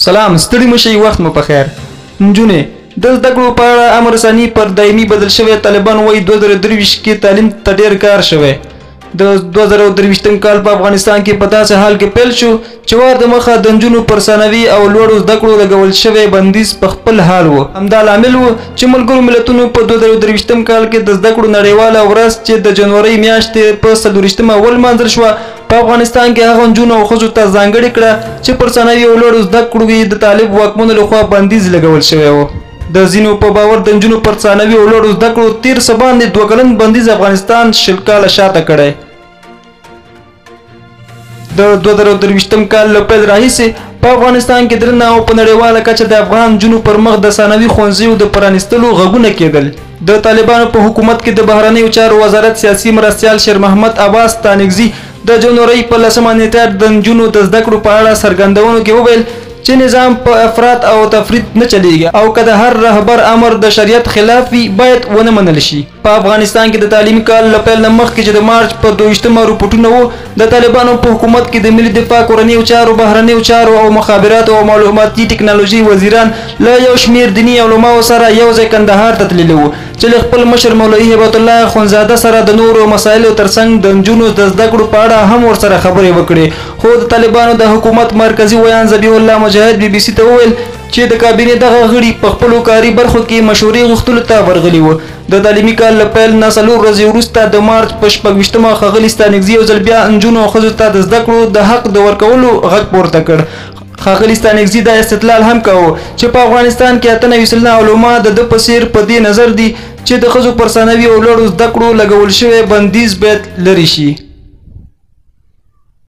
سلام، ستړي مشئ، وخت مو په خیر. نجونې د زده کړو په اړه امر ثاني پر دایمي بدل شوی. طالبان وایي 2023 کې تعلیم ته ډېر کار شوی. د 2023 کال په افغانستان کې په داسې حال کې پیل شو چې وار د مخه د نجونو پر ثانوي او لوړو زده کړو لګول شوی بندیز په خپل حال و. همدا لامل و چې ملګرو ملتونو په 2023 کال کې د زده کړو نړیواله ورځ چې د جنوري میاشتې په 24 ولمانځل شوه په افغانستان کې هغه نجونو او ښځو ته ځانګړې کړه چې پر ثانوي او لوړو زده کړو د طالب واکمنو لخوا بندیز لګول شوی و. د ځینو په باور د نجونو پر ثانوي او لوړو زده کړو تیر څه باندې 2 کلن بندیز افغانستان 20 کاله شاته کړی. د 2023 کال له پیل راهیسې په افغانستان کې درنه او په نړیواله کچه د افغان نجونو پر مخ د ثانوي ښوونځیو د پرانیستلو غږونه کېدل. د طالبانو په حکومت کې د بهرنیو چارو وزارت سیاسي مرستیال شیر محمد عباس ستانکزي د جنوري په 10 نیټه د نجونو د زده کړو په اړه څرګندونو کې وویل چې نظام په افراط او تفرید نه چلیږي او که د هر رهبر امر د شریعت خلاف وي باید ونه منل شي. په افغانستان کې د تعلیمي کال له پیل نه مخکې چې د مارچ په 22 رپورټونه وو د طالبانو په حکومت کې د ملي دفاع، کورنیو چارو، بهرنیو چارو او مخابراتو او معلوماتي ټکنالوژي وزیران له یو شمېر دیني علماو سره یو ځای کندهار ته تللي وو چې له خپل مشر مولوي هبت الله اخوندزاده سره د نورو مسایلو ترڅنګ د نجونو د زده کړو په اړه هم ورسره خبرې وکړې. خو د طالبانو د حکومت مرکزي ویان ذبیح الله مجاهد BBC ته وویل چې د کابینې دغه غړي په خپلو کاري برخو کې مشورې غوښتلو ته ورغلي وو. د تعلیمي کال له پیل نه 4 ورځې وروسته د مارچ په 26 ښاغلي ستانکزي یو ځل بیا نجونو او ښځو ته د زده کړو د حق د ورکولو غږ پورته کړ. ښاغلي ستانکزي دا استدلال هم کاوه چې په افغانستان کې 98 سلنه علما د په څیر په دې نظر دي چې د ښځو پر ثانوي او لوړو زده کړو لګول شوی بندیز باید لرې شي.